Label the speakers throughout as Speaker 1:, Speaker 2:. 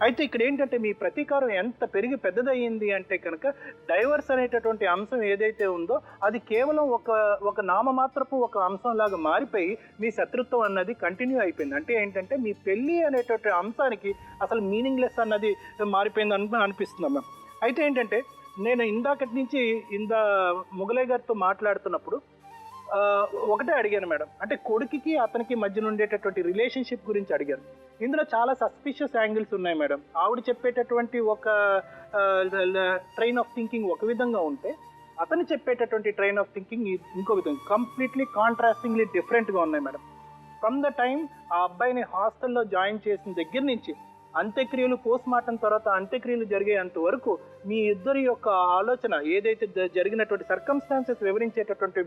Speaker 1: అయితే ఇక్కడ ఏంటంటే మీ ప్రతీకారం ఎంత పెరిగి పెద్దదయ్యింది అంటే కనుక డైవర్స్ అనేటటువంటి అంశం ఏదైతే ఉందో అది కేవలం ఒక నామమాత్రపు ఒక అంశం లాగా మారిపోయి మీ శత్రుత్వం అన్నది కంటిన్యూ అయిపోయింది. అంటే ఏంటంటే మీ పెళ్ళి అనేటటువంటి అంశానికి అసలు మీనింగ్లెస్ అన్నది మారిపోయింది అనిపిస్తుంది మ్యామ్. అయితే ఏంటంటే నేను ఇందాకటి నుంచి మొగలయ్య గారితో మాట్లాడుతున్నప్పుడు ఒకటే అడిగాను మేడం, అంటే కొడుకుకి అతనికి మధ్యన ఉండేటటువంటి రిలేషన్షిప్ గురించి అడిగాను. ఇందులో చాలా సస్పిషియస్ యాంగిల్స్ ఉన్నాయి మేడం. ఆవిడ చెప్పేటటువంటి ఒక ట్రైన్ ఆఫ్ థింకింగ్ ఒక విధంగా ఉంటే అతను చెప్పేటటువంటి ట్రైన్ ఆఫ్ థింకింగ్ ఇంకో విధంగా కంప్లీట్లీ కాంట్రాస్టింగ్లీ డిఫరెంట్గా ఉన్నాయి మేడం. ఫ్రమ్ ద టైం ఆ అబ్బాయిని హాస్టల్లో జాయిన్ చేసిన దగ్గర నుంచి అంత్యక్రియలు పోస్ట్ మార్టం తర్వాత అంత్యక్రియలు జరిగేంత వరకు మీ ఇద్దరి యొక్క ఆలోచన ఏదైతే జరిగినటువంటి సర్కమ్స్టాన్సెస్ వివరించేటటువంటి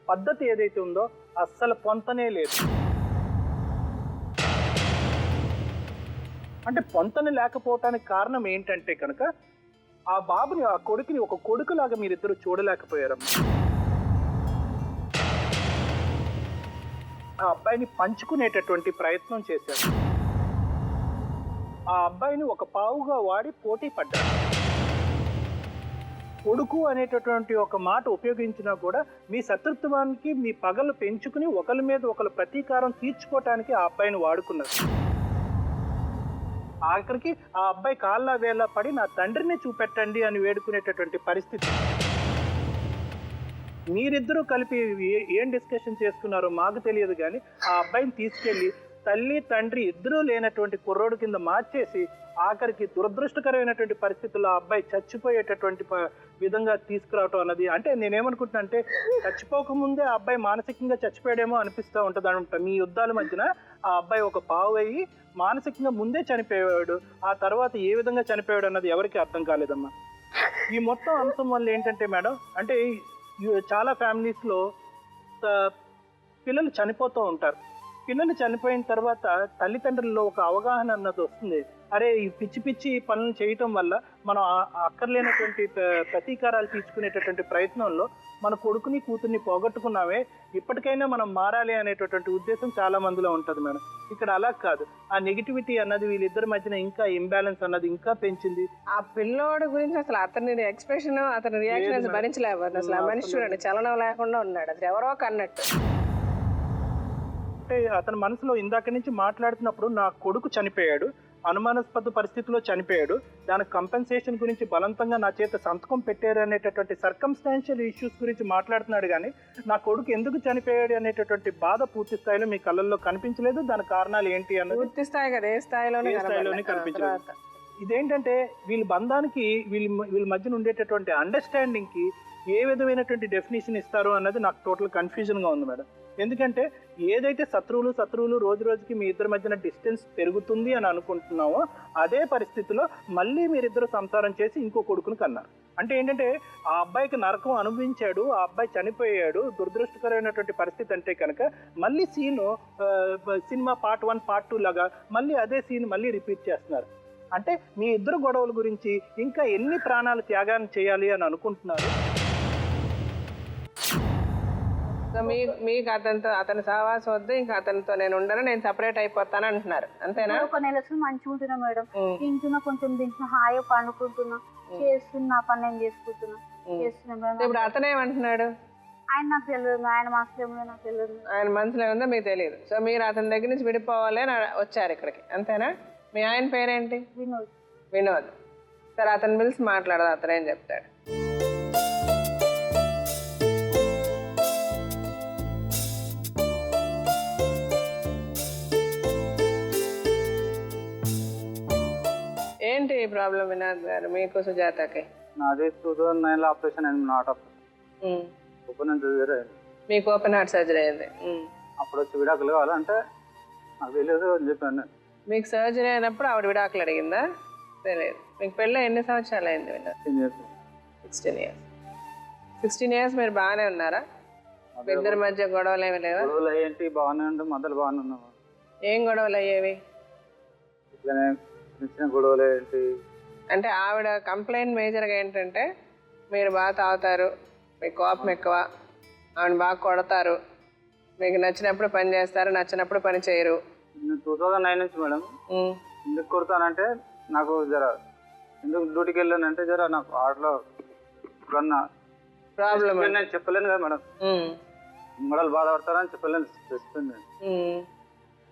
Speaker 1: పద్ధతి ఏదైతే ఉందో అస్సలు పొంతనే లేదు. అంటే పొంతన లేకపోవటానికి కారణం ఏంటంటే కనుక ఆ బాబుని ఆ కొడుకుని ఒక కొడుకులాగా మీరిద్దరు చూడలేకపోయారు. ఆ అబ్బాయిని పంచుకునేటటువంటి ప్రయత్నం చేశారు. ఆ అబ్బాయిని ఒక పావుగా వాడి పోటీ పడ్డారు. కొడుకు అనేటటువంటి ఒక మాట ఉపయోగించినా కూడా మీ శత్రుత్వానికి మీ పగలు పెంచుకుని ఒకరి మీద ఒకరు ప్రతీకారం తీర్చుకోవటానికి ఆ అబ్బాయిని వాడుకున్నారు. ఆఖరికి ఆ అబ్బాయి కాళ్ళ వేళ పడి నా తండ్రిని చూపెట్టండి అని వేడుకునేటటువంటి పరిస్థితి. మీరిద్దరూ కలిపి ఏం డిస్కషన్ చేసుకున్నారో మాకు తెలియదు, కానీ ఆ అబ్బాయిని తీసుకెళ్లి తల్లి తండ్రి ఇద్దరూ లేనటువంటి కుర్రోడు కింద మార్చేసి ఆఖరికి దురదృష్టకరమైనటువంటి పరిస్థితుల్లో ఆ అబ్బాయి చచ్చిపోయేటటువంటి విధంగా తీసుకురావటం అన్నది, అంటే నేనేమనుకుంటున్నా అంటే చచ్చిపోకముందే ఆ అబ్బాయి మానసికంగా చచ్చిపోయాడేమో అనిపిస్తూ ఉంటుంది అనమాట. మీ యుద్ధాల మధ్యన ఆ అబ్బాయి ఒక పావు అయ్యి మానసికంగా ముందే చనిపోయాడు. ఆ తర్వాత ఏ విధంగా చనిపోయాడు అన్నది ఎవరికి అర్థం కాలేదమ్మా. ఈ మొత్తం అంశం వల్ల ఏంటంటే మేడం, అంటే చాలా ఫ్యామిలీస్లో పిల్లలు చనిపోతూ ఉంటారు. పిల్లలు చనిపోయిన తర్వాత తల్లిదండ్రుల్లో ఒక అవగాహన అన్నది వస్తుంది. అరే ఈ పిచ్చి పిచ్చి పనులు చేయటం వల్ల మనం అక్కర్లేనటువంటి ప్రతీకారాలు తీర్చుకునేటటువంటి ప్రయత్నంలో మన కొడుకుని కూతుర్ని పోగొట్టుకున్నామే, ఇప్పటికైనా మనం మారాలి అనేటటువంటి ఉద్దేశం చాలా మందిలో ఉంటుంది మేడం. ఇక్కడ అలా కాదు. ఆ నెగిటివిటీ అన్నది వీళ్ళిద్దరి మధ్యన ఇంకా ఇంబ్యాలెన్స్ అన్నది ఇంకా పెంచింది.
Speaker 2: ఆ పిల్లోడి గురించి అసలు అతని ఎక్స్ప్రెషన్ అతని రియాక్షన్ భరించలేకపోతుంది. అసలు ఆ మనిషి చూడండి చలనం లేకుండా ఉన్నాడు, అసలు ఎవరో కన్నట్టు.
Speaker 1: అంటే అతని మనసులో ఇందాక నుంచి మాట్లాడుతున్నప్పుడు నా కొడుకు చనిపోయాడు, అనుమానాస్పద పరిస్థితిలో చనిపోయాడు, దానికి కంపెన్సేషన్ గురించి బలవంతంగా నా చేత సంతకం పెట్టారు అనేటటువంటి సర్కమ్స్టాన్షియల్ ఇష్యూస్ గురించి మాట్లాడుతున్నాడు. కానీ నా కొడుకు ఎందుకు చనిపోయాడు అనేటటువంటి బాధ పూర్తి స్థాయిలో మీ కళ్ళల్లో కనిపించలేదు. దాని కారణాలు ఏంటి అన్నది
Speaker 2: పూర్తి స్థాయి కదా ఏ స్థాయిలోనే
Speaker 1: కనిపించలేదు. ఇదేంటంటే వీళ్ళ బంధానికి వీళ్ళ మధ్యన ఉండేటటువంటి అండర్స్టాండింగ్ కి ఏ విధమైనటువంటి డెఫినేషన్ ఇస్తారు అన్నది నాకు టోటల్ కన్ఫ్యూజన్ గా ఉంది మేడం. ఎందుకంటే ఏదైతే శత్రువులు రోజు రోజుకి మీ ఇద్దరి మధ్యన డిస్టెన్స్ పెరుగుతుంది అని అనుకుంటున్నామో అదే పరిస్థితిలో మళ్ళీ మీరిద్దరు సంసారం చేసి ఇంకో కొడుకుని కన్నారు. అంటే ఏంటంటే ఆ అబ్బాయికి నరకం అనుభవించాడు, ఆ అబ్బాయి చనిపోయాడు, దురదృష్టకరమైనటువంటి పరిస్థితి. అంటే కనుక మళ్ళీ సినిమా పార్ట్ 1 పార్ట్ 2 లాగా మళ్ళీ అదే సీన్ మళ్ళీ రిపీట్ చేస్తున్నారు. అంటే మీ ఇద్దరు గొడవల గురించి ఇంకా ఎన్ని ప్రాణాలు త్యాగాన్ని చేయాలి అని అనుకుంటున్నారు.
Speaker 2: సో మీకు అతని సహవాసం వద్దు, ఇంకా అతనితో నేను ఉండను, నేను సపరేట్ అయిపోతాను అంటున్నారు, అంతేనా?
Speaker 3: ఒక నెల మంచిగా ఉంటున్నా మేడం, తింటున్నా, కొంచెం తింటున్నా, హాయిగా పండుకుంటున్నా, చేస్తున్నా పని నేను చేస్తున్నా.
Speaker 2: ఇప్పుడు అతనేమంటున్నాడు?
Speaker 3: ఆయన నాకు తెలియదు, ఆయన మనసులో ఏముందో నాకు తెలియదు.
Speaker 2: ఆయన మనసులో ఏముందో మీకు తెలియదు. సో మీరు అతని దగ్గర నుంచి విడిపోవాలి అని వచ్చారు ఇక్కడికి, అంతేనా? మీ ఆయన పేరేంటి? వినోద్. సరే అతను పిలిచి మాట్లాడదు, అతను ఏం చెప్తాడు? ఏంటి ప్రాబ్లం వినోద్ గారు మీకు సుజాతకి?
Speaker 4: నాది 2009 ఆపరేషన్ అయింది, not operation, open heart surgery అయింది.
Speaker 2: మీకు ఓపెన్ హార్ట్ సర్జరీ అయింది.
Speaker 4: అప్పుడు వచ్చి విడాకులు కావాలంటే నాకు తెలియదు అని చెప్పాను.
Speaker 2: మీకు సర్జరీ అయినప్పుడు ఆవిడ విడాకులు అడిగిందా? తెలియదు. మీకు పెళ్ళి ఎన్ని సంవత్సరాలు అయింది వినోద్? 16 years. 16 years మీరు బాగానే ఉన్నారా? ఇద్దరి మధ్య గొడవలు ఏమి లేవా?
Speaker 4: గొడవలు అయ్యేంటి బాగానే ఉంటే మొదలు బాగానే ఉన్నాము.
Speaker 2: ఏం గొడవలు అయ్యేవి?
Speaker 4: ఇట్లానే చిన్న గొడవలు ఏంటి
Speaker 2: అంటే ఆవిడ కంప్లైంట్ మేజర్గా ఏంటంటే మీరు బాగా తాగుతారు, మీకు కోపం ఎక్కువ, ఆవిడ బాగా కొడతారు, మీకు నచ్చినప్పుడు పని చేస్తారు, నచ్చినప్పుడు పని చేయరు.
Speaker 4: 2009 నుంచి మేడం ఎందుకు కొడతానంటే నాకు జర ఎందుకు డ్యూటీకి వెళ్ళానంటే జర నాకు ఆటలో ఇప్పుడన్నా
Speaker 2: ప్రాబ్లం
Speaker 4: నేను చెప్పలేను కదా మేడం, మొడలు బాధపడతారని చెప్పలేను. చెస్ట్ పెయిన్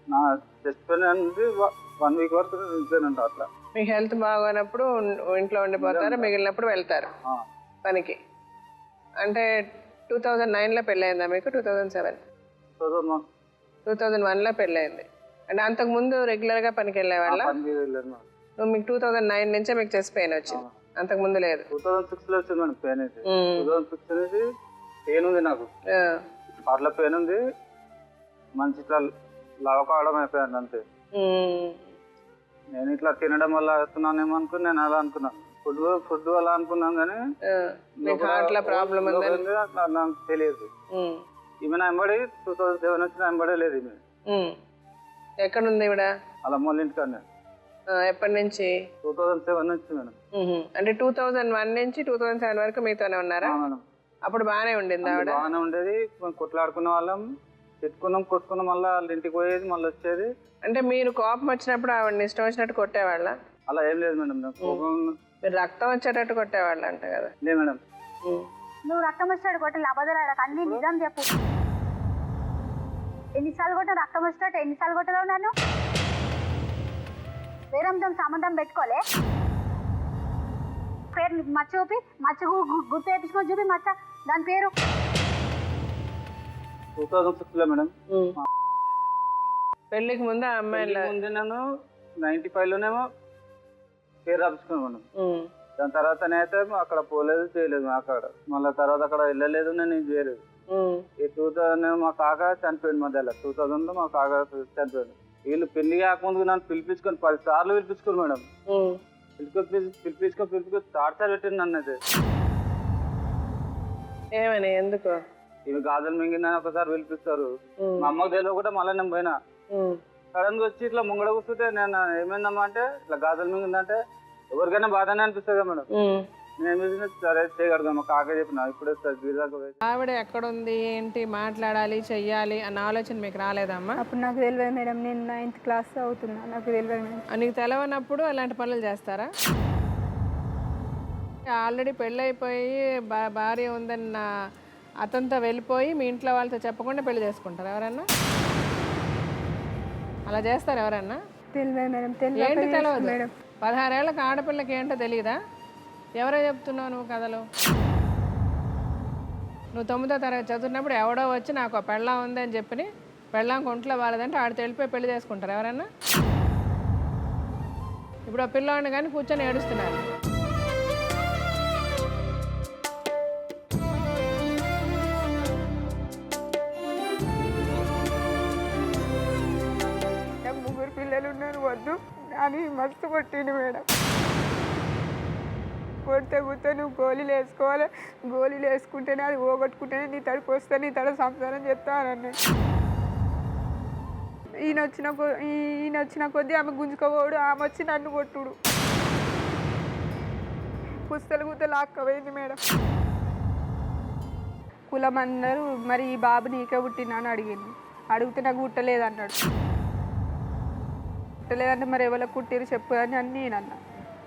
Speaker 4: నా చెస్ట్ పెయిన్ అనేది 1 వీక్ వరకు ఉంచానంట. అట్లా
Speaker 2: మీకు హెల్త్ బాగోనప్పుడు ఇంట్లో ఉండిపోతారు, మిగిలినప్పుడు వెళ్తారు పనికి. అంటే 2009లో పెళ్ళయిందా మీకు? 2007 2001లో పెళ్ళయింది. అంటే అంతకుముందు రెగ్యులర్గా పనికి వెళ్ళేవాళ్ళ? నువ్వు మీకు 2009 నుంచే మీకు చెస్ట్ పెయిన్ వచ్చింది, అంతకుముందు లేదు?
Speaker 4: 2006లో వచ్చింది మేడం పెయిన్ అయితే. 2006 అనేది పెయిన్ ఉంది నాకు, అట్లా పెయిన్ ఉంది. మంచి ఇట్లా లావ కావడం అయిపోయాను అంతే. నేను ఇట్లా తినడం వల్ల అవుతున్నానేమో అనుకుని నేను అలా అనుకున్నాను. ఫుడ్ అలా అనుకున్నాను కానీ నాకు తెలియదు. ఈమె నా ఎంబడి 2007 వచ్చిన ఎంబడే లేదు. ఈమె
Speaker 2: ఎక్కడుంది ఈవిడ?
Speaker 4: అలా మొన్న ఇంటికాడ.
Speaker 2: ఎప్పటి నుంచి?
Speaker 4: 2007 నుంచి మేడం.
Speaker 2: అంటే 2001 నుంచి 2007 వరకు మీతోనే ఉన్నారా?
Speaker 4: మేడం
Speaker 2: అప్పుడు బాగానే ఉండింది ఆవిడ?
Speaker 4: బాగానే ఉండేది. కొట్లాడుకునే వాళ్ళం, తిట్టుకున్నాం, కొట్టుకున్నాం, మళ్ళీ వాళ్ళ ఇంటికి పోయేది, మళ్ళీ వచ్చేది.
Speaker 2: అంటే మీరు కోపం వచ్చినప్పుడు ఆవిడని ఇష్టం వచ్చినట్టు కొట్టేవాళ్ళ?
Speaker 4: అలా ఏం లేదు మేడం.
Speaker 2: మీరు రక్తం వచ్చేటట్టు కొట్టేవాళ్ళు అంట కదా?
Speaker 4: లేదు మేడం.
Speaker 3: నువ్వు రక్తం వచ్చాడు కొట్టాలి, అబద్ధాలు ఆడకు, అన్ని నిజం చెప్పు. ఎన్నిసార్లు కొట్టావు రక్తం వచ్చేటట్టు? ఎన్నిసార్లు కొట్టలేవు నన్ను? వేరంతో సంబంధం పెట్టుకోలే. పేరు మచ్చ చూపి, మచ్చ గుర్తు వేయించుకొని చూపి మచ్చ, దాని పేరు
Speaker 4: 2006లో మేడం.
Speaker 2: పెళ్లికి ముందు ఆ అమ్మాయి
Speaker 4: ముందు నేను 95లోనేమో పేరు రాపించుకున్నాను. దాని తర్వాత నేనైతే అక్కడ పోలేదు, చేయలేదు. అక్కడ మళ్ళీ తర్వాత అక్కడ వెళ్ళలేదు, నేను ఏం చేయలేదు. ఈ 2000 మా కాక చనిపోయింది మధ్యలో. 2000లో మా కాక చనిపోయింది. వీళ్ళు పెళ్లి కాకముందు నన్ను పిలిపించుకొని 10 సార్లు పిలిపించుకోరు మేడం. పిలిపించుకొని టార్చర్ పెట్టింది నన్ను అయితే.
Speaker 2: ఏమని? ఎందుకు?
Speaker 4: ఇవి గాజులు మింగిందని ఒకసారి పిలిపిస్తారు. మా అమ్మకు తెలియదు కూడా. మళ్ళీ నేను పోయినా, సడన్ గా వచ్చి ఇట్లా ముంగడ కూర్చుంటే నేను ఏమైందమ్మా అంటే ఇట్లా గాజులు మింగిందంటే ఎవరికైనా బాధనే అనిపిస్తుంది కదా మేడం. నేను సరే చేయగలుగుతాం, మా కాక చెప్పిన ఇప్పుడే
Speaker 2: ఆవిడ ఎక్కడుంది ఏంటి మాట్లాడాలి చెయ్యాలి అన్న ఆలోచన మీకు రాలేదమ్మా?
Speaker 5: అప్పుడు నాకు తెలియదు మేడం, నేను 9th క్లాస్ అవుతున్నా, నాకు తెలియదు మేడం.
Speaker 2: నీకు తెలవనప్పుడు అలాంటి పనులు చేస్తారా? ఆల్రెడీ పెళ్ళైపోయి భార్య ఉందన్న అతనితో వెళ్ళిపోయి మీ ఇంట్లో వాళ్ళతో చెప్పకుండా పెళ్లి చేసుకుంటారు ఎవరన్నా? అలా చేస్తారు ఎవరన్నా?
Speaker 5: తెలియదు మేడం.
Speaker 2: ఏంటి తెలియదు
Speaker 5: మేడం?
Speaker 2: 16 ఏళ్ళకి ఆడపిల్లకి ఏంటో తెలియదా? ఎవరో చెప్తున్నావు నువ్వు కథలు? నువ్వు 9వ తరగతి చదువుతున్నప్పుడు ఎవడో వచ్చి నాకు పెళ్ళాం ఉంది అని చెప్పి పెళ్ళాం ఒంట్లో బాలేదంటే ఆడితో వెళ్ళిపోయి పెళ్లి చేసుకుంటారు ఎవరన్నా? ఇప్పుడు ఆ పిల్లవాడిని కానీ కూర్చొని ఏడుస్తున్నారు.
Speaker 5: నాకు 3 పిల్లలు ఉన్నారు, వద్దు అని మస్తు కొట్టిండు మేడం. కొడితే కూర్చో నువ్వు గోళీలు వేసుకోవాలి, గోళీలు వేసుకుంటేనే అది పోగొట్టుకుంటేనే నీ తడికి వస్తే నీ తడ సంసారం చెప్తానన్నాడు. ఈయన వచ్చిన కొద్దీ ఆమె గుంజుకోపోడు, ఆమె వచ్చి నన్ను కొట్టుడు. కుస్తలు లాక్కపోయింది మేడం. కులం అన్నారు. మరి ఈ బాబు నీకే పుట్టినా అని అడిగింది. అడిగితే నాకు పుట్టలేదన్నాడు. పుట్టలేదంటే మరి ఎవరికి కుట్టిరు చెప్పు అని అన్నీ నేనన్నా.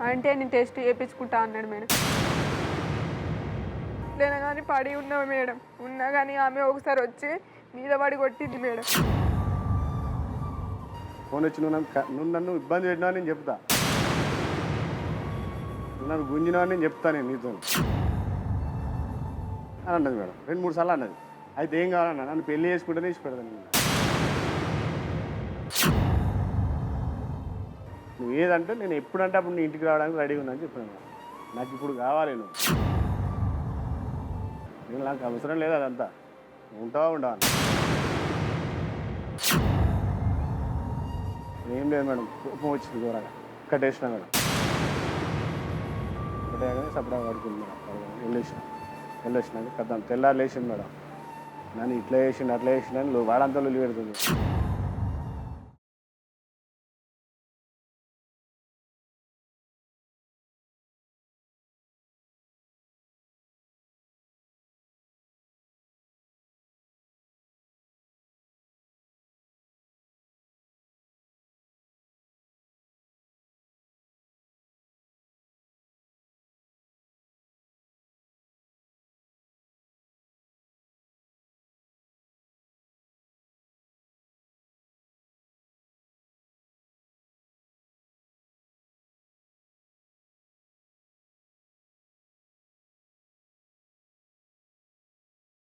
Speaker 5: అంటే నేను టెస్ట్ చేయించుకుంటా అన్నాడు మేడం. లేనా కానీ పడి ఉన్నావు మేడం. ఉన్నా కానీ ఆమె ఒకసారి వచ్చి మీద పడి కొట్టింది మేడం.
Speaker 6: ఫోన్ వచ్చి నువ్వు నన్ను ఇబ్బంది పెట్టినా నేను చెప్తా, నన్ను గుంజినా నేను చెప్తాను నేను నీతో అని అన్నది మేడం. 2-3 సార్లు అన్నది. అయితే ఏం కావాలన్నా నన్ను పెళ్లి చేసుకుంటేనే ఇచ్చి పెడతాను. నువ్వు ఏదంటే నేను ఎప్పుడంటే అప్పుడు నీ ఇంటికి రావడానికి రెడీగా ఉన్నా అని చెప్పాను. నాకు ఇప్పుడు కావాలి నువ్వు, నేను నాకు అవసరం లేదు అదంతా, ఉంటావా ఉండవా? ఏం లేదు మేడం, కోపం వచ్చింది ఘోరంగా. కట్టేసిన మేడం, కట్టేయగానే సపరేట్గా పడుకుంది మేడం. వెళ్ళేసినాక కథం తెల్లారు లేచింది మేడం. నన్ను ఇట్లా వేసిండు అట్లా వేసిండు అని వాడంతా లొల్లి పెడుతుంది.